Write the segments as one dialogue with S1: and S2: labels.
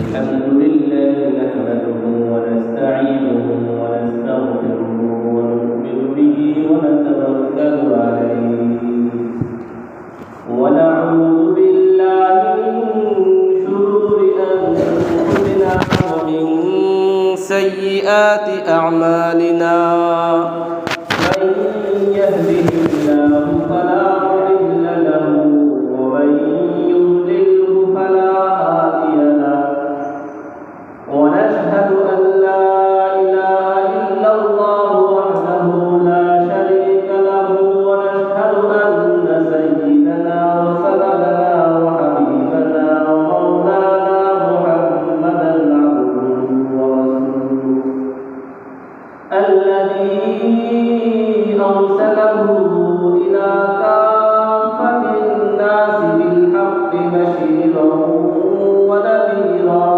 S1: الحمد لله نحمده ونستعينه ونستغفره ونؤمن به ونتوكل عليه ونعوذ بالله من شرور أنفسنا ومن سيئات أعمالنا من يهده الله فلا مضل له ومن يضلله فلا هادي له ونشهد أن لا إله إلا الله وحده لا شريك له ونشهد أن سيدنا وسندنا وحبيبنا ومولانا محمدا عبده ورسوله الذي أرسله إلى كافة الناس بالحق بشيرا ونذيرا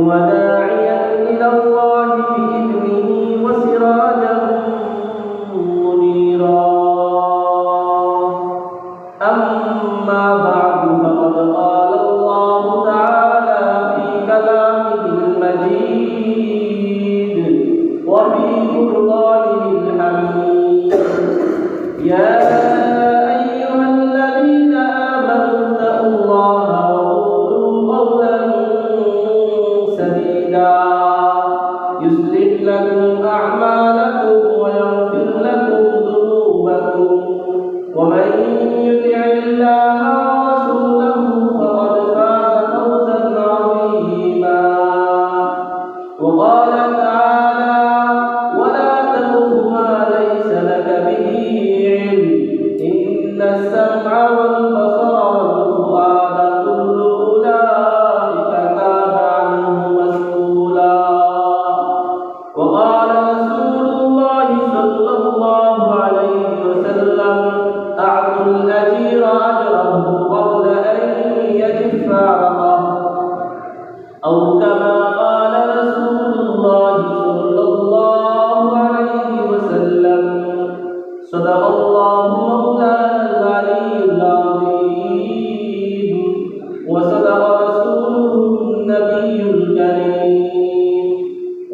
S1: وداعيا إلى الله بإذنه وسراجا منيرا أما بعد فقد قال الله تعالى في كلامه المجيد وفي فرقانه الحميد يا أيها الذين آمنوا اتقوا الله وقولوا قولا سديدا يصلح لكم أعمالكم ويغفر لكم ذنوبكم ومن يطع الله ورسوله فقد فاز فوزا عظيما وقال تعالى ولا تقف ما ليس لك به علم إن السمع والبصر والفؤاد كل أولئك كان عنه مسؤولا وقال رسول الله صلى الله عليه وسلم أعطوا الأجير أجره قبل أن يجف عرقه أو كما قال رسول الله صلى الله عليه وسلم صدق الله مولانا العلي العظيم وصدق رسوله النبي الكريم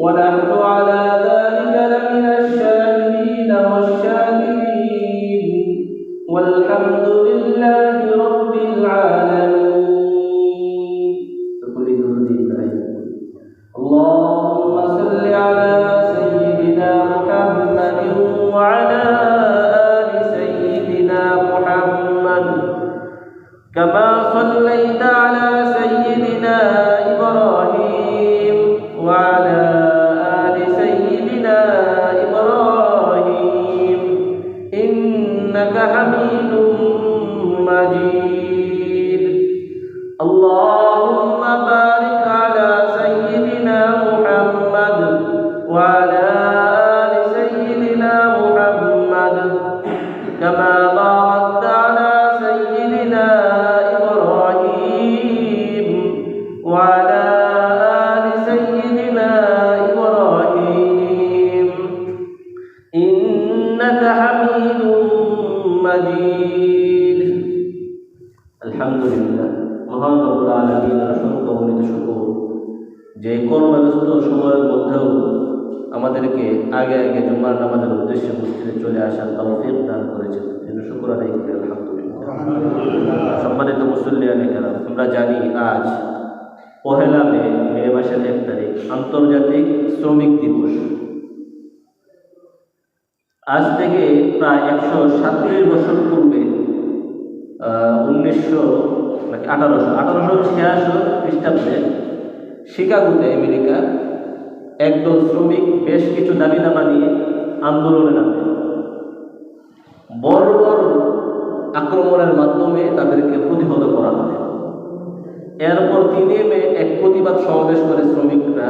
S1: ونحن على ذلك لمن الشاهدين والشاكرين والحمد لله رب العالمين. اللهم صل على سيدنا محمد وعلى آل سيدنا محمد كما صليت على سيدنا إبراهيم وعلى آل سيدنا إبراهيم إنك حميد مجيد. اللهم بارك على سيدنا محمد وعلى آل سيدنا محمد كما باركت على سيدنا إبراهيم وعلى آل سيدنا إبراهيم إنك حميد مجيد. الحمد لله মহান রব্বুল আলামিনের অসংখ্য অগণিত শুকর যে কর্মব্যস্ত সময়ের মধ্যেও আমাদেরকে আগে আগে জুমার নামাজের উদ্দেশ্যে মসজিদে চলে আসার তৌফিক দান করেছেন। এর শুকর আদায় করি আলহামদুলিল্লাহ। সম্মানিত মুসল্লিয়ানে কেরাম, আমরা জানি আজ পহেলা মে মাসের 1 তারিখ আন্তর্জাতিক শ্রমিক দিবস। আজ থেকে প্রায় 137 বছর পূর্বে 1886 খ্রিস্টাব্দে শিকাগোতে আমেরিকা একদল শ্রমিক বেশ কিছু দাবিনামা নিয়ে আন্দোলনে নামে। বর্বর আক্রমণের মাধ্যমে তাদেরকে প্রতিহত করা হয়। এরপর 3 মে এক প্রতিবাদ সমাবেশ করে শ্রমিকরা,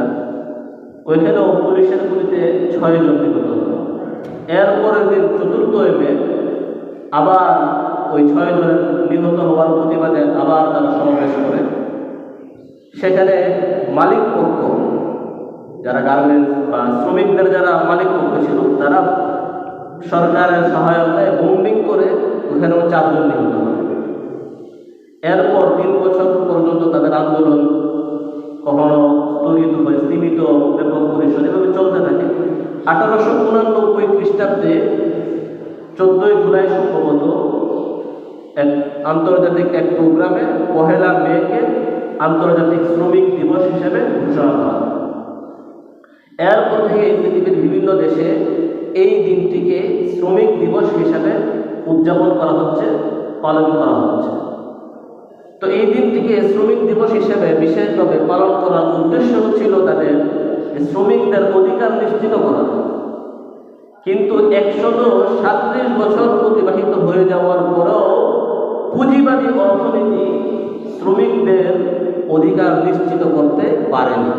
S1: ওইখানেও পুলিশের গুলিতে 6 জন নিহত হয়। এরপরের দিন 4 মে আবার ওই 6 জনের নিহত হওয়ার প্রতিবাদে আবার তারা সমাবেশ করে। সেখানে মালিক পক্ষ, যারা গার্মেন্টস বা শ্রমিকদের যারা মালিক পক্ষ ছিল, তারা সরকারের সহায়তায় বোম্বিং করে ওখানেও 4 জন নিহত বছর পর্যন্ত তাদের আন্দোলন কখনো স্থগিত হয়, সীমিত, ব্যাপক পরিসরে এভাবে চলতে থাকে। 1889 খ্রিস্টাব্দে 14 জুলাই সম্ভবত এক আন্তর্জাতিক এক প্রোগ্রামে 1 মেকে আন্তর্জাতিক শ্রমিক দিবস হিসেবে ঘোষণা করা হয়। এরপর থেকে পৃথিবীর বিভিন্ন দেশে এই দিনটিকে শ্রমিক দিবস হিসাবে উদযাপন করা হচ্ছে, পালন করা হচ্ছে। তো এই দিনটিকে শ্রমিক দিবস হিসেবে বিশেষভাবে পালন করার উদ্দেশ্য ছিল তাদের শ্রমিকদের অধিকার নিশ্চিত করা। কিন্তু 137 বছর অতিবাহিত হয়ে যাওয়ার পরেও পুঁজিবাদী অর্থনীতি শ্রমিকদের অধিকার নিশ্চিত করতে পারেনি।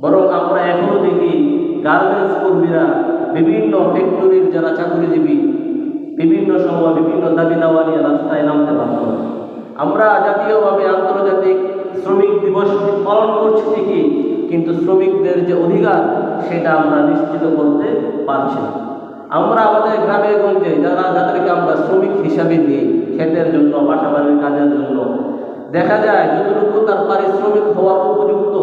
S1: বরং আমরা এখনো দেখি গার্মেন্টস কর্মীরা, বিভিন্ন ফ্যাক্টরির যারা চাকরিজীবী বিভিন্ন সময় বিভিন্ন দাবি দাওয়া নিয়ে রাস্তায় নামতে বাধ্য হয়। আমরা জাতীয়ভাবে আন্তর্জাতিক শ্রমিক দিবস পালন করছি ঠিকই, কিন্তু শ্রমিকদের যে অধিকার সেটা আমরা নিশ্চিত করতে পারছি না। আমরা আমাদের গ্রামে গঞ্জে যাদেরকে আমরা শ্রমিক হিসাবে নিই ক্ষেতের জন্য, বাসাবাড়ির কাজের জন্য, দেখা যায় যতটুকু তার পারিশ্রমিক হওয়ার উপযুক্ত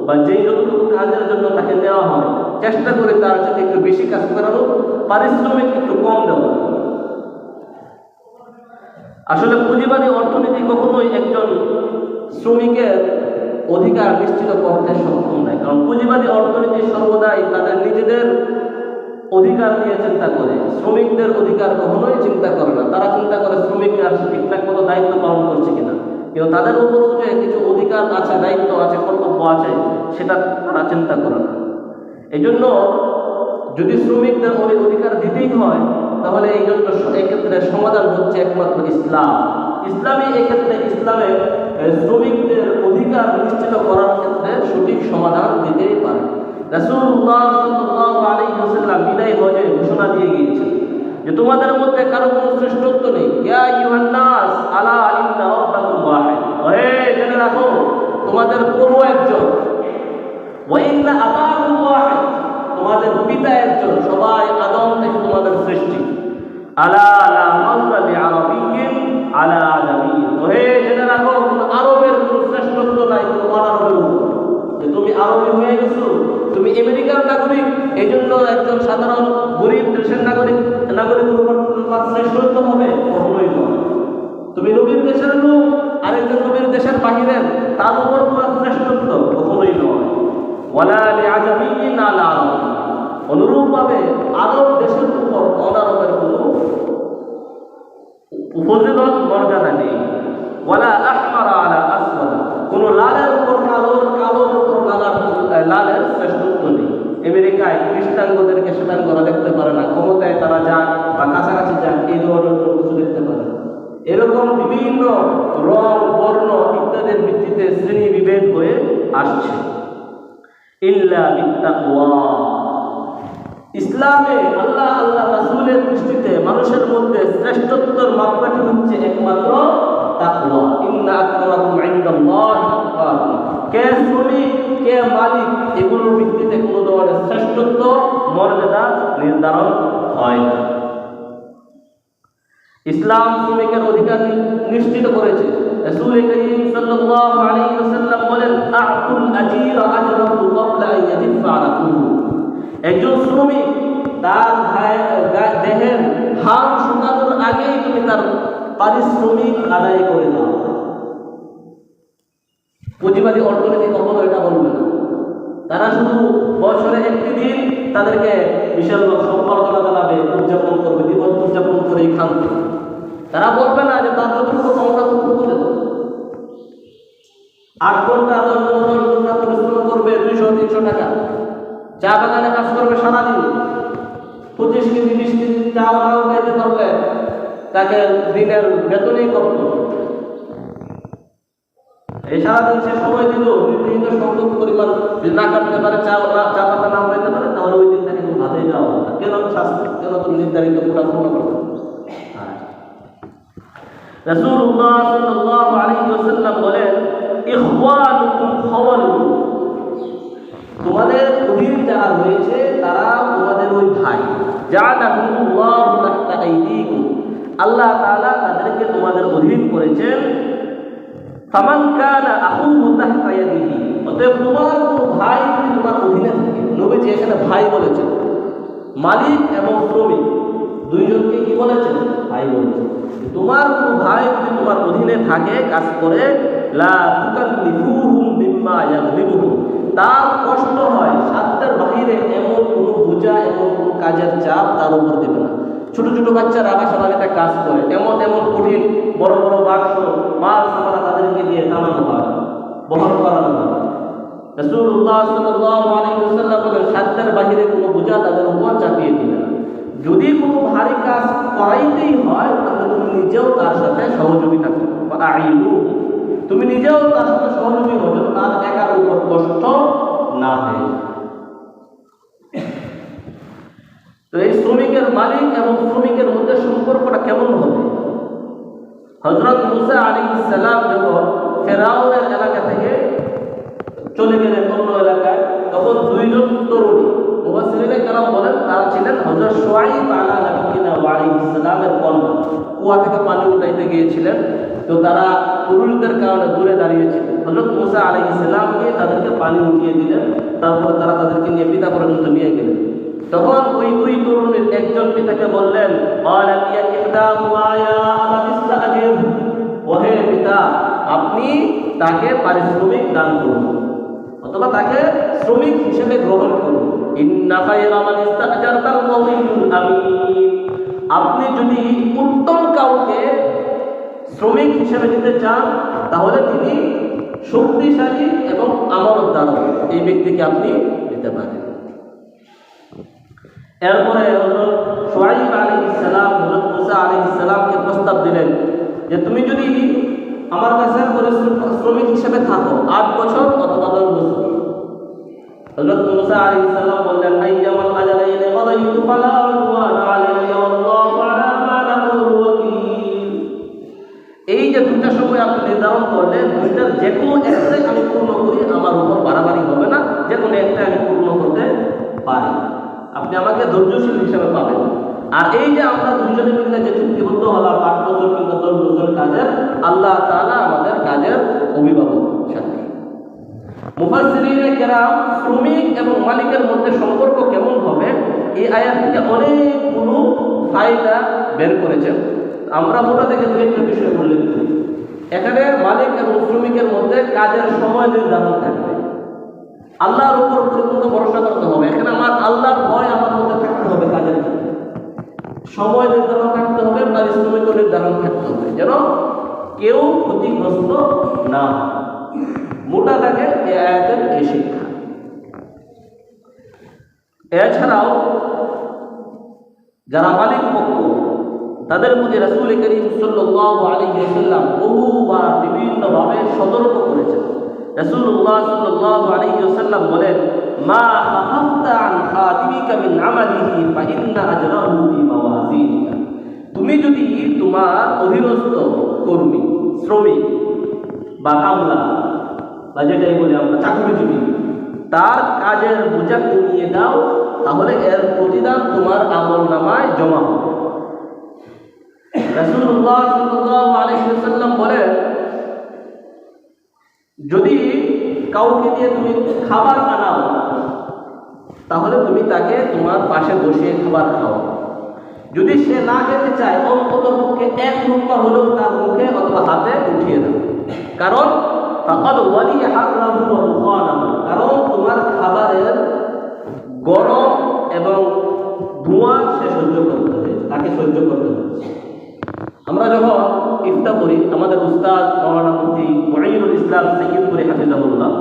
S1: বা যেই যতটুকু কাজের জন্য তাকে দেওয়া হয়, চেষ্টা করে তার সাথে একটু বেশি কাজ করানো, পারিশ্রমিক একটু কম দেওয়া। আসলে পুঁজিবাদী অর্থনীতি কখনোই একজন শ্রমিকের অধিকার নিশ্চিত করতে সক্ষম নয়, কারণ পুঁজিবাদী অর্থনীতি সর্বদাই তাদের নিজেদের অধিকার নিয়ে চিন্তা করে, শ্রমিকদের অধিকার কখনোই চিন্তা করে না। তারা চিন্তা করে শ্রমিকরা ঠিকঠাক মতো দায়িত্ব পালন করছে কিনা, কিন্তু তাদের উপরও যে কিছু অধিকার আছে, দায়িত্ব আছে, কর্তব্য আছে, সেটা তারা চিন্তা করে না। এই জন্য যদি শ্রমিকদের অধিকার দিতেই হয়, তাহলে এই জন্য এক্ষেত্রে সমাধান হচ্ছে একমাত্র ইসলাম। ইসলামী এক্ষেত্রে ইসলামে শ্রমিকদের অধিকার নিশ্চিত করার ক্ষেত্রে সঠিক সমাধান দিতেই পারে। রাসূলুল্লাহ সাল্লাল্লাহু আলাইহি ওয়াসাল্লাম বিদায় হজে ঘোষণা দিয়ে গিয়েছেন যে তোমাদের মধ্যে কারো কোনো শ্রেষ্ঠত্ব নেই। ইয়া আইয়ুহান নাস আলা ইন্না রাব্বাকুম ওয়াহিদ, হে জেনে রাখো তোমাদের প্রভু একজন। ওয়া ইন্না আবাকুম ওয়াহিদ, তোমাদের পিতা একজন। সবাই আদম থেকে তোমাদের সৃষ্টি। আলা লা ফাদলা লিআরাবিয়্যিন আলা আজামিয়্যিন, হে জেনে রাখো আরবের কোনো শ্রেষ্ঠত্ব নাই কোনো অনারবের উপর। যে তুমি আরবি হয়ে গেছো, তুমি আমেরিকার নাগরিক, এই জন্য একজন সাধারণ গরিব দেশের নাগরিক শ্রেষ্ঠত্ব হবে, কখনোই নয়। তুমি নবীর দেশের লোক, আরেকজন নবীর দেশের বাহিরের, তার উপর তোমার শ্রেষ্ঠত্ব কখনোই নয়। ওয়ালা লিআজামিয়্যিন আলা আরব, অনুরূপভাবে আরব দেশের উপর অনারবের কোনো ফজিলত মর্যাদা নেই। ওয়ালা আহমারা আলা আসওয়াদ, কোনো লালের উপর কালোর, কালোর উপর লালের শ্রেষ্ঠত্ব নেই। আমেরিকায় খ্রিস্টানদেরকে শ্বেতাঙ্গরা দেখতে পারে না, ক্ষমতায় তারা যাক বা কাছাকাছি যাক এই ধরনের কোনো কিছু দেখতে পারে না। এরকম বিভিন্ন রং, বর্ণ ইত্যাদির ভিত্তিতে শ্রেণী বিভেদ হয়ে আসছে। ইল্লা বিত্তাকওয়া, ইসলামে আল্লাহ রাসূলের দৃষ্টিতে মানুষের মধ্যে শ্রেষ্ঠত্বের মাপকাঠি হচ্ছে একমাত্র তাকওয়া। ইন্না আকরামাকুম ইনদাল্লাহি আতকাকুম, কে শ্রমিক কে মালিক এগুলোর ভিত্তিতে কোনো ধরনের শ্রেষ্ঠত্ব মর্যাদা নির্ধারণ হয় না। ইসলাম শ্রমিকের অধিকার নিশ্চিত করেছে। রাসূল করিম সাল্লাল্লাহু আলাইহি ওয়াসাল্লাম বলেন, আ'তুল আজীর আজরাহু ক্বাবলা আন ইয়াজিফা আরাকুহু, একজন শ্রমিক তার দেহের ঘাম শুকানোর আগেই তুমি তার পারিশ্রমিক আদায় করে দাও। পুঁজিবাদী অর্থনীতি কখনো এটা বলবে না। তারা শুধু বছরে একটি দিন তাদেরকে বিশাল সম্বর্ধনা জানাবে, উদযাপন করবে, দিবস উদযাপন করে খান্ত। তারা বলবে না যে তার যতটুকু ক্ষমতা ততটুকু দেব। 8 ঘন্টা 10 ঘন্টা পরিশ্রম করবে, 200-300 টাকা। চা বাগানে কাজ করবে সারাদিন, 25 কেজি 20 কেজি চাও খাইতে পারলে তাকে দিনের বেতনই কত। এই সারাদিন সে সময় দিল, নির্ধারিত সংখ্যক পরিমাণ যদি না কাটতে পারে, চা পাতা না হইতে পারে, তাহলে ওই দিন তাকে ভাতেই দেওয়া হবে না। কেন শাস্তি, কেন তুমি নির্ধারিত পুরা পূর্ণ করবে? রাসূলুল্লাহ সাল্লাল্লাহু আলাইহি ওয়াসাল্লাম বলেন, ইখওয়ানুকুম খাওয়ালুকুম, তোমাদের অধীন যারা রয়েছে তারা তোমাদের ওই ভাই। জাআলাহুল্লাহু তাহতা আইদিকুম, আল্লাহ তাআলা তাদেরকে তোমাদের অধীন করেছেন। ফামান কানা আখুহু তাহতা ইয়াদিহি, অতএব তোমার কোনো ভাই যদি তোমার অধীনে থাকে, নবীজি এখানে ভাই বলেছেন, মালিক এবং শ্রমিক দুইজনকে কি বলেছেন? ভাই বলেছেন। তোমার কোনো ভাই যদি তোমার অধীনে থাকে, কাজ করে, লা তুকাল্লিফুহুম মিম্মা ইয়াগলিবুহুম, তার কষ্ট হয়, সাধ্যের বাহিরে এমন কোনো বোঝা, এমন কোনো কাজের চাপ তার উপর দেবে না। ছোট ছোট বাচ্চারা বাসা কাজ করে, এমন এমন কঠিন বড় বড় বাক্স মাল সামানা তাদেরকে দিয়ে নামানো হয়, বহন করানো হয়। রাসূলুল্লাহ সাল্লাল্লাহু আলাইহি ওয়াসাল্লাম বলেন, সাধ্যের বাহিরে কোনো বোঝা তাদের উপর চাপিয়ে দিবে না। যদি কোনো ভারী কাজ করাইতেই হয়, তাহলে তুমি নিজেও তার সাথে সহযোগিতা করো, তুমি নিজেও তার সাথে সহযোগী হতে, তার একার উপর কষ্ট না হয়। তো এই শ্রমিকের মালিক এবং শ্রমিকের মধ্যে সম্পর্কটা কেমন হবে? হযরত মুসা আলাইহিস সালাম যখন ফেরাউনের এলাকা থেকে চলে গেলেন অন্য এলাকায়, তখন দুইজন তরুণী, মুফাসসিরিনে কেরাম বলেন, তারা ছিলেন হযরত শুআইব আলাইহিস সালামের কন্যা। কুয়া থেকে পানি উঠাইতে গিয়েছিলেন, তো তারা পুরুষদের কারণে দূরে দাঁড়িয়েছিলেন। হযরত মুসা আলাইহিস সালামকে তাদেরকে পানি উঠিয়ে দিলেন, তারপর তারা তাদেরকে নিয়ে পিতা পর্যন্ত নিয়ে গেলেন। তখন ওই দুই তরুণীর একজন পিতাকে বললেন, ওহে পিতা, আপনি তাকে পারিশ্রমিক দান করুন, অথবা তাকে শ্রমিক হিসেবে গ্রহণ করুন। আপনি যদি উত্তম কাউকে শ্রমিক হিসেবে নিতে চান, তাহলে তিনি শক্তিশালী এবং আমানতদার, এই ব্যক্তিকে আপনি নিতে পারেন। এরপরে হযরত শুআইব আলাইহিস সালাম হযরত মুসা আলাইহিস সালামকে প্রস্তাব দিলেন যে তুমি যদি আমার কাছে শ্রমিক হিসেবে থাকো 8 বছর অথবা 10 বছর। হযরত মুসা আলাইহিস সালাম বললেন, আইয়ামাল আজালাইনি গাদাইতু ফালা উদওয়ানা আলাইয়া ওয়াল্লাহু আলা মা নাকুলু ওয়াকিল। এই যে দুইটা সময় আপনি নির্ধারণ করলেন, দুইটার যে কোনো একটাই আমি পূর্ণ করি, আমার উপর বাড়াবাড়ি হবে না, যে কোনো একটা আমি পূর্ণ করতে পারি, আপনি আমাকে ধৈর্যশীল হিসেবে পাবেন। আর এই যে আমরা দুজনে মিলে যে চুক্তিবদ্ধ হলাম 8 বছর কিংবা 10 বছর কাজের, আল্লাহ তাআলা আমাদের কাজের অভিভাবক সাথী। মুফাসসিরিনে কেরাম শ্রমিক এবং মালিকের মধ্যে সম্পর্ক কেমন হবে, এই আয়াত থেকে অনেকগুলো ফায়দা বের করেছেন। আমরা মোটা থেকে দুই একটা বিষয় উল্লেখ করি। এখানে মালিক এবং শ্রমিকের মধ্যে কাজের সময় নির্ধারণ থাকবে, আল্লাহর উপর পরিপূর্ণ ভরসা করতে হবে। এখানে আমার আল্লাহর ভয় আমার মধ্যে থাকতে হবে, কাজের সময় নির্ধারণ থাকতে হবে, পারিশ্রমিক নির্ধারণ থাকতে হবে, যেন কেউ ক্ষতিগ্রস্ত না হয়। মোটা থাকে এই আয়াতের এই শিক্ষা। এছাড়াও যারা মালিক পক্ষ, তাদের প্রতি রাসূল করিম সাল্লাল্লাহু আলাইহি ওয়াসাল্লাম বহুবার বিভিন্নভাবে সতর্ক করেছেন। রাসূলুল্লাহ সাল্লাল্লাহু আলাইহি ওয়াসাল্লাম বলেন, মা খাফাফতা আন খাদিমিকা মিন আমালিহি ফা ইন্না আজরাহু ফি মাওয়াজিনিকা। তুমি যদি তোমার অধীনস্থ কর্মী, শ্রমিক বা কামলা বা যেটাই বলি আমরা চাকরিজীবী, তার কাজের বোঝা কমিয়ে দাও, তাহলে এর প্রতিদান তোমার আমলনামায় জমা হবে। রাসূলুল্লাহ সাল্লাল্লাহু আলাইহি ওয়াসাল্লাম বলেন, যদি কাউকে দিয়ে তুমি খাবার আনাও, তাহলে তুমি তাকে তোমার পাশে বসিয়ে খাবার খাও। যদি সে না খেতে চায়, অন্তত পক্ষে এক মুঠা হলেও তার মুখে অথবা হাতে উঠিয়ে দাও। কারণ কারণ তোমার খাবারের গরম এবং ধোঁয়া সে সহ্য করতে হবে, তাকে সহ্য করতে হবে। আমরা যখন ইফতার করি, আমাদের উস্তাদ মাওলানা মুফতি মুঈনুল ইসলাম সাইয়্যিদপুরী হাফিজাহুল্লাহ,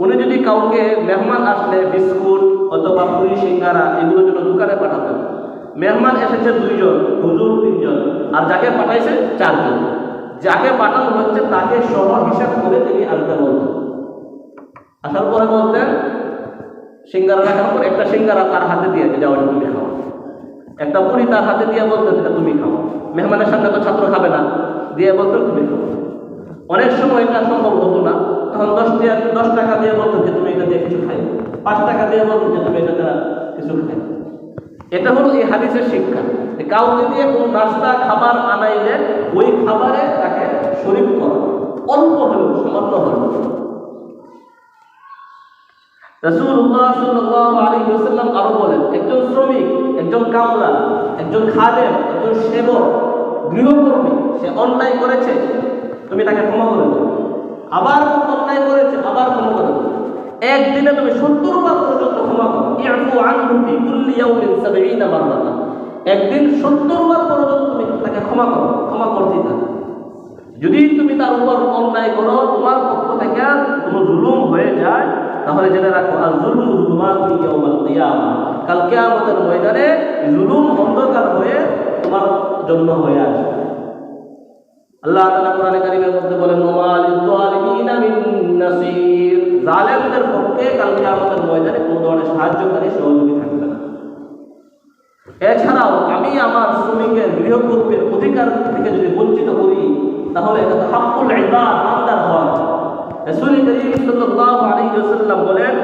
S1: উনি যদি কাউকে মেহমান আসলে বিস্কুট অথবা পুরি সিঙ্গারা এগুলো জন্য দোকানে পাঠাতেন। মেহমান এসেছে 2 জন, হুজুর 3 জন, আর যাকে পাঠাইছে 4 জন। যাকে পাঠানো হচ্ছে তাকে সহ হিসাব করে তিনি আনতে বলতেন। আসার পরে বলতেন, সিঙ্গারা রাখার পর একটা সিঙ্গারা তার হাতে দিয়ে যাও, তুমি খাও। একটা পুরি তার হাতে দিয়ে বলতেন, এটা তুমি খাও। মেহমানের সামনে তো ছাত্র খাবে না, দিয়ে বলতেন তুমি খাও। অনেক সময় এটা সম্ভব হতো না, তখন 10 টাকা দিয়ে বলতেন যে তুমি এটা দিয়ে কিছু খাই, 5 টাকা দিয়ে বলতেন যে তুমি এটা কিছু খাই। এটা হলো এই হাদিসের শিক্ষা। কাউকে দিয়ে কোনো নাস্তা খাবার আনাইলে ওই খাবারে তাকে শরীক করো, অল্প হলেও, সামান্য হলেও। রাসূলুল্লাহ সাল্লাল্লাহু আলাইহি ওয়াসাল্লাম আরো বলেন, একজন শ্রমিক, একজন কামলা, একজন খাদেম, একজন সেবক, গৃহকর্মী, সে অন্যায় করেছে, তুমি তাকে ক্ষমা করে দাও। আবার অন্যায় করেছে, আবার ক্ষমা করে দাও। একদিনে তুমি 70 বার পর্যন্ত ক্ষমা করো। ইয়াফু আনহু ফি কুল্লি ইয়াউমিন 70 মাররাতান। একদিন 70 বার পর্যন্ত তুমি তাকে ক্ষমা করো, ক্ষমা করতেই থাকো। যদি তুমি তার উপর অন্যায় করো, তোমার পক্ষ থেকে কোনো জুলুম হয়ে যায়, তাহলে জেনে রাখো আল জুলুমু যুলুমাতুন ইয়াউমাল কিয়ামা। কাল কিয়ামতের ময়দানে জুলুম অন্ধকার হয়ে তোমার জন্য হয়ে আসবে। আল্লাহ তাআলা কোরআনে কারীমের মধ্যে বলেন, ওয়া লিল যালিমিনা মিন নাসীর। জালেমদের পক্ষে কাল কিয়ামতের ময়দানে কোনো ধরনের সাহায্যকারী, সহযোগী থাকবে না। এছাড়াও আমি আমার শ্রমিকের, গৃহকর্মীর অধিকার থেকে যদি বঞ্চিত করি, তাহলে এটা তো হাক্কুল ইবাদ, বান্দার হক। রাসূল করিম সাল্লাল্লাহু আলাইহি ওয়াসাল্লাম বলেন,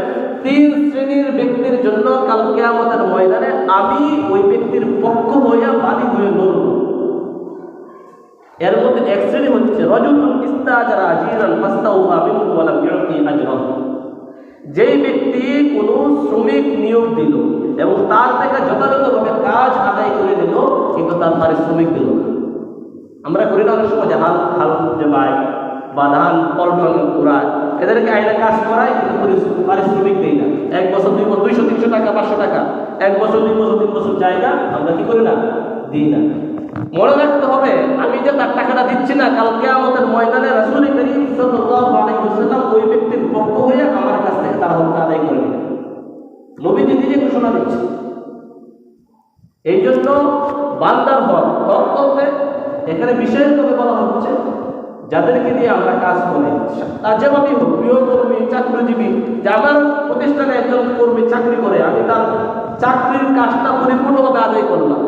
S1: 3 শ্রেণীর ব্যক্তির জন্য কাল কিয়ামতের ময়দানে আমি ওই ব্যক্তির পক্ষ হয়ে বাদী হয়ে লড়ব। এর মধ্যে এক শ্রেণী হচ্ছে রাজুলুন ইস্তাজারা আজিরান ফাস্তাওফা মিনহু ওয়া লাম ইউতি আজরাহু। যেই ব্যক্তি কোনো শ্রমিক নিয়োগ দিল এবং তার থেকে যথাযথভাবে কাজ আদায় করে দিল, কিন্তু তার পারিশ্রমিক দিল না। আমরা করি না অনেক সময় যে হাল যে বাইক বা ধান পল্টন ঘোরায়, এদেরকে আইনে কাজ করায়, কিন্তু পারিশ্রমিক দেয় না। 1 বছর 2 বছর 200-300 টাকা 500 টাকা, 1 বছর 2 বছর 3 বছর জায়গা আমরা কি করি না, দিই না। মনে রাখতে হবে, আমি যে তার টাকাটা দিচ্ছি না, কাল কিয়ামতের ময়দানে রাসূল করিম সাল্লাল্লাহু আলাইহি ওয়াসাল্লাম ওই ব্যক্তির পক্ষ হয়ে আমার কাছ থেকে তার হক আদায় করে নেবেন। নবীজি নিজে ঘোষণা দিচ্ছে। এই জন্য বান্দার হক, হক বলতে এখানে বিশেষভাবে বলা হচ্ছে যাদেরকে দিয়ে আমরা কাজ করি, তার যেভাবে হোক, গৃহকর্মী, চাকরিজীবী, যে আমার প্রতিষ্ঠানে একজন কর্মী চাকরি করে, আমি তার চাকরির কাজটা পরিপূর্ণভাবে আদায় করলাম।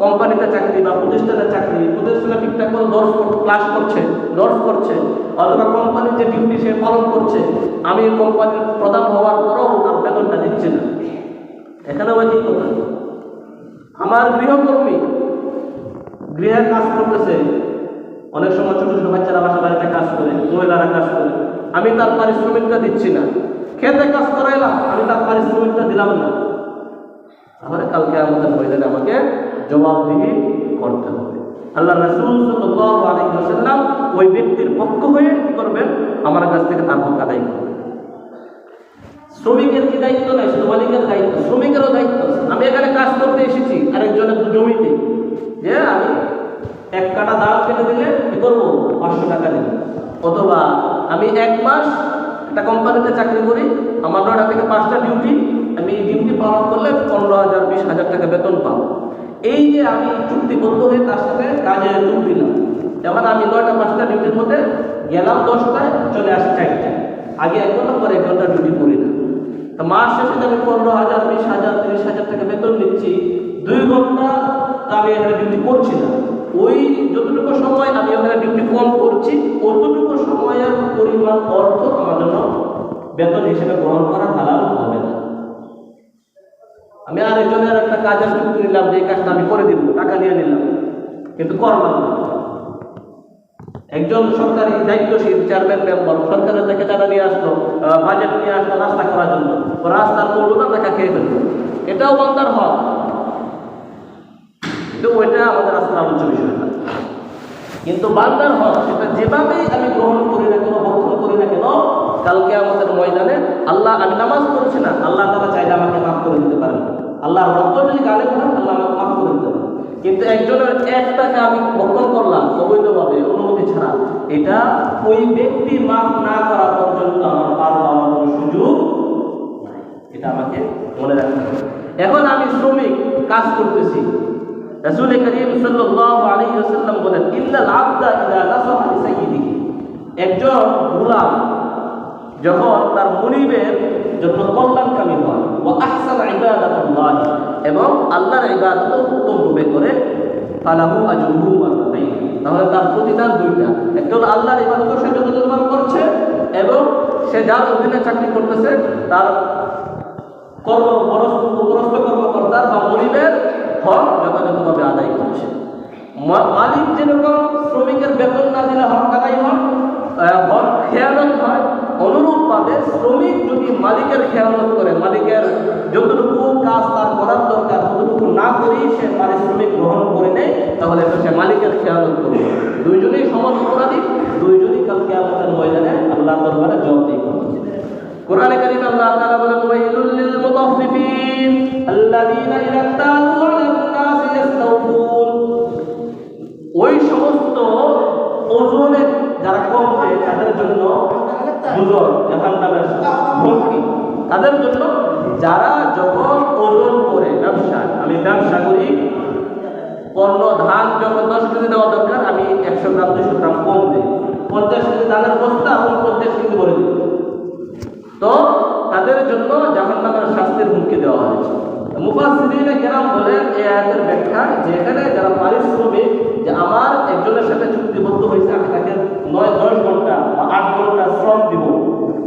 S1: কোম্পানিতে চাকরি বা প্রতিষ্ঠানে চাকরি, প্রতিষ্ঠানে ঠিকঠাক করে ক্লাস করছে, অথবা কোম্পানির যে ডিউটি সে পালন করছে, আমি কোম্পানির প্রধান হওয়ার পরও তার বেতনটা দিচ্ছি না। এখানে ওই কি কথা, আমার গৃহকর্মী গৃহের কাজ করতেছে, অনেক সময় ছোট ছোট বাচ্চারা বাসা বাড়িতে কাজ করে, মহিলারা কাজ করে, আমি তার পারিশ্রমিকটা দিচ্ছি না। খেতে কাজ করাইলাম, আমি তার পারিশ্রমিকটা দিলাম না, তাহলে কালকে আমাদের ময়দানে আমাকে জবাবদিহি করতে হবে। আল্লাহ রাসূল সাল্লাল্লাহু আলাইহি ওয়াসাল্লাম ওই ব্যক্তির পক্ষ হয়ে কি করবেন, আমার কাছ থেকে তার হক আদায় করবেন। শ্রমিকের কি দায়িত্ব নাই, শুধু মালিকের দায়িত্ব, শ্রমিকেরও দায়িত্ব। আমি এখানে কাজ করতে এসেছি আরেকজনের জমিতে, যে আমি 1 কাঠা ধান কেটে দিলে কি করবো, 500 টাকা দেব। অথবা আমি 1 মাস একটা কোম্পানিতে চাকরি করি, আমার 9টা থেকে 5টা ডিউটি, আমি এই ডিউটি পালন করলে 15,000 20,000 টাকা বেতন পাবো। এই যে আমি চুক্তিবদ্ধ হয়ে তার সাথে কাজে যোগ দিলাম, যেমন আমি 9টা 5টা ডিউটির মধ্যে গেলাম, 10টায় চলে আসি 4টায়, আগে 1 ঘন্টা পরে 1 ঘন্টা ডিউটি করি না। তো মাস শেষে আমি 15,000 20,000 30,000 টাকা বেতন নিচ্ছি, 2 ঘন্টা আমি এখানে ডিউটি করছি না। ওই যতটুকু সময় আমি ওখানে ডিউটি কম করছি, অতটুকু সময়ের পরিমাণ অর্থ আমার জন্য বেতন হিসেবে গ্রহণ করা হালাল হবে না। আমি আরেকজনের একটা কাজের চুক্তি নিলাম, যে কাজটা আমি করে দিব, টাকা নিয়ে নিলাম, কিন্তু করলাম না। একজন সরকারি দায়িত্বশীল চেয়ারম্যান মেম্বার সরকারের থেকে টাকা নিয়ে আসলো, বাজেট নিয়ে আসলো রাস্তা করার জন্য, রাস্তার করলো না, টাকা খেয়ে ফেললো, এটাও বান্দার হক। কিন্তু ওইটা আমাদের আসলে আলোচ্য বিষয় না। কিন্তু বান্দার হক সেটা যেভাবেই আমি গ্রহণ করি না কেন, ভক্ষণ করি না কেন, কালকে আমাদের ময়দানে আল্লাহ, আমি নামাজ পড়ছি না, আল্লাহ তাআলা চাইলে আমাকে মাফ করে দিতে পারেন। আল্লাহর রহমত যদি গালে করেন, আল্লাহ আমাকে মাফ করে দিতে পারেন। কিন্তু একজনের 1 টাকা আমি ভক্ষণ করলাম অবৈধভাবে, অনুমতি ছাড়া, এটা ওই ব্যক্তি মাফ না করা পর্যন্ত আমার পার পাওয়ার কোনো সুযোগ নাই। এটা আমাকে মনে রাখতে হবে। এখন আমি শ্রমিক, কাজ করতেছি, রাসূল করিম সাল্লাল্লাহু আলাইহি ওয়াসাল্লাম বলেন, ইন্নাল আবদা ইযা নাসাহা লিসাইয়্যিদিহি। একজন গোলাম যখন তার মুনিবের জন্য কল্যাণকামী হয়, ওয়া আহসানা ইবাদাতুল্লাহ, এবং আল্লাহর ইবাদত উত্তম রূপে করে, ফালাহু আজরুহু মাররাতাইন, তাহলে তার প্রতিদান 2টা। একটা হলো আল্লাহর ইবাদত সে যথাযথভাবে করছে, এবং সে যার অধীনে চাকরি করতেছে তার কর্মকর্তার বা মুনিবের হক যথাযথভাবে আদায় করছে। মালিক যেরকম শ্রমিকের বেতন না দিলে হক আদায় হয়, খেয়ানত হয়, অনুরূপভাবে শ্রমিক যদি মালিকের খেয়ানত করে, মালিকের যতটুকু কাজ তার করার দরকার ততটুকু না করেই সে পারিশ্রমিক গ্রহণ করে নেয়, তাহলে সে মালিকের খেয়ানত করবে। দুইজনেই সমান অপরাধী, দুইজনই কাল কিয়ামতের ময়দানে আল্লাহর দরবারে জবাবদিহি করবে। কোরআনে কারীমে আল্লাহ তাআলা বলেন, ওয়াইলুল লিল মুতাফফিফিন আল্লাযীনা ইযা ইক্তালু আলান নাসি ইস্তাওফুন। ওই সমস্ত ওজনে যারা কম দেয় তাদের জন্য বুজুর জাহান্নামের হুমকি, তাদের জন্য যারা যখন ওজন করে ব্যবসা, আমি ব্যবসা করি, পণ্য ধান যখন 10 কেজি দেওয়া দরকার আমি 100 গ্রাম 200 গ্রাম কম দিই, 50 কেজি ধানের বস্তা আমি 50 কেজি ভরে দিই, তো তাদের জন্য জাহান্নামের শাস্তির হুমকি দেওয়া হয়েছে। মুফাসসিরিনে কেরাম বলেন এই আয়াতের ব্যাখ্যা যে এখানে যারা পারিশ্রমিক, যে আমার একজনের সাথে চুক্তিবদ্ধ হয়েছে আমি তাকে 9-10 ঘন্টা বা 8 ঘন্টা শ্রম দিব,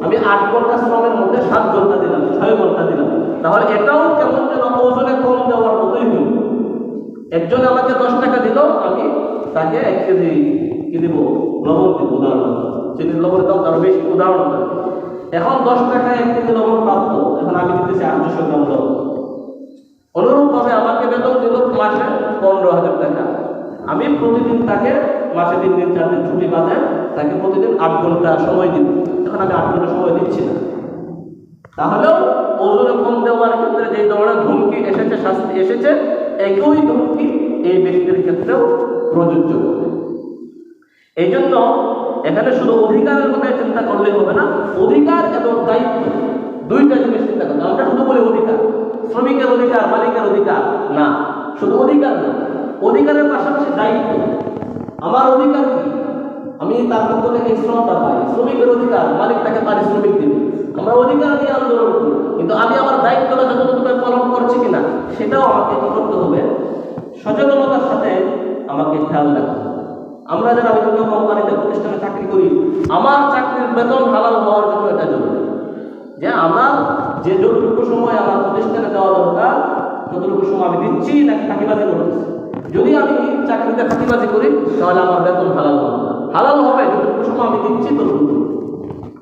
S1: আমি 8 ঘন্টা শ্রমের মধ্যে 7 ঘন্টা দিলাম, 6 ঘন্টা দিলাম, তাহলে এটাও কেমন যেন ওজনে কম দেওয়ার মতোই হইল। একজন আমাকে 10 টাকা দিল, আমি তাকে 1 কেজি কি দিব, লবণ দিব, উদাহরণ চিনির লবণের দাম আরো বেশি, উদাহরণ। এখন 10 টাকায় 1 কেজি লবণ প্রাপ্ত, এখন আমি দিতেছি 800 গ্রাম লবণ। অনুরূপভাবে আমাকে বেতন দিল মাসে 15,000 টাকা, আমি প্রতিদিন তাকে মাসে 3 দিন 4 দিন ছুটি বাদে তাকে প্রতিদিন 8 ঘন্টা সময় দিব, এখন আমি 8 ঘন্টা সময় দিচ্ছি না, তাহলেও ওজনে কম দেওয়ার ক্ষেত্রে যে ধরনের ধমকি এসেছে, শাস্তি এসেছে, একই ধমকি এই ব্যক্তির ক্ষেত্রেও প্রযোজ্য হবে। এই জন্য এখানে শুধু অধিকারের কথা চিন্তা করলে হবে না, অধিকার এবং দায়িত্ব দুইটা জিনিস চিন্তা করতে। আমরা শুধু বলি অধিকার, শ্রমিকের অধিকার, মালিকের অধিকার না, শুধু অধিকার না, অধিকারের পাশাপাশি দায়িত্ব। আমার অধিকার কি, আমি তার পক্ষ থেকে শ্রমটা পাই, শ্রমিকের অধিকার, মালিক তাকে পারিশ্রমিক দিবে, আমরা অধিকার নিয়ে আন্দোলন করি, কিন্তু আমি আমার দায়িত্বটা যতটুকু পালন করছি কিনা সেটাও আমাকে কি করতে হবে, সচেতনতার সাথে আমাকে খেয়াল রাখতে হবে। আমরা যারা বিভিন্ন কোম্পানিতে প্রতিষ্ঠানে চাকরি করি, আমার চাকরির বেতন হালাল হওয়ার জন্য এটা জরুরি যে আমার যে যতটুকু সময় আমার প্রতিষ্ঠানে দেওয়া দরকার ততটুকু সময় আমি দিচ্ছি নাকি ফাঁকিবাজি করতেছি। যদি আমি চাকরিতে ফাঁকিবাজি করি তাহলে আমার বেতন হালাল হবে, হালাল হবে যতটুকু সময় আমি দিচ্ছি ততটুকু।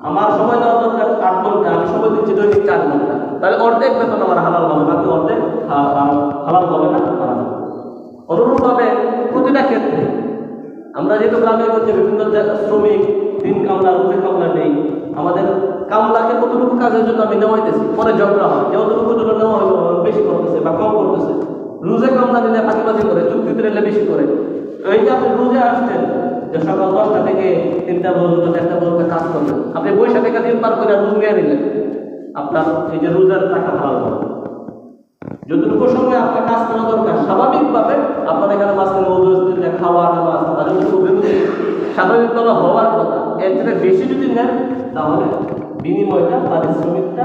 S1: আমার সময় দেওয়া দরকার 8 ঘন্টা, আমি সময় দিচ্ছি দৈনিক 4 ঘন্টা, তাহলে অর্ধেক বেতন আমার হালাল হবে, বাকি অর্ধেক হালাল হবে না, হারাম। অনুরূপভাবে প্রতিটা ক্ষেত্রে আমরা যেহেতু গ্রামে গঞ্জে বিভিন্ন শ্রমিক, দিন কামলা, রোজে কামলা নেই, আমাদের কামলাকে কতটুকু কাজের জন্য আমি নেওয়াইতেছি, পরে ঝগড়া হয়, যতটুকু জন্য নেওয়া হলো বেশি করতেছে বা কম করতেছে, রোজে কামলা নিলে ফাঁকিবাজি করে, চুক্তিতে নিলে বেশি করে। এই যে আপনি রোজে আসছেন যে সকাল 10টা থেকে 3টা পর্যন্ত 1টা পর্যন্ত কাজ করবেন, আপনি বৈশা থেকে দিন পার করে রোজ নিয়ে নিলেন, আপনার এই যে রোজার টাকা ভালো হবে। যতটুকু সময় আপনার কাজ করা দরকার স্বাভাবিকভাবে আপনার এখানে মাঝখানে ওজুস্তিটা খাওয়া নামাজ যতটুকু বিরতি স্বাভাবিকভাবে হওয়ার কথা, এর থেকে বেশি যদি নেন তাহলে বিনিময়টা পারিশ্রমিকটা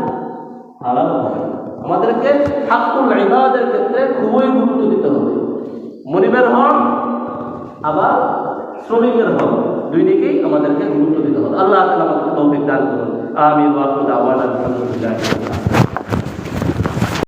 S1: হালাল হবে। আমাদেরকে হাক্কুল ইবাদের ক্ষেত্রে খুবই গুরুত্ব দিতে হবে। মনিবের হক আবার শ্রমিকের হক, দুই দিকেই আমাদেরকে গুরুত্ব দিতে হবে। আল্লাহ তাআলা আমাদেরকে তৌফিক দান করুন। আমিন ওয়া আখিরু দাওয়ানা আলহামদুলিল্লাহ।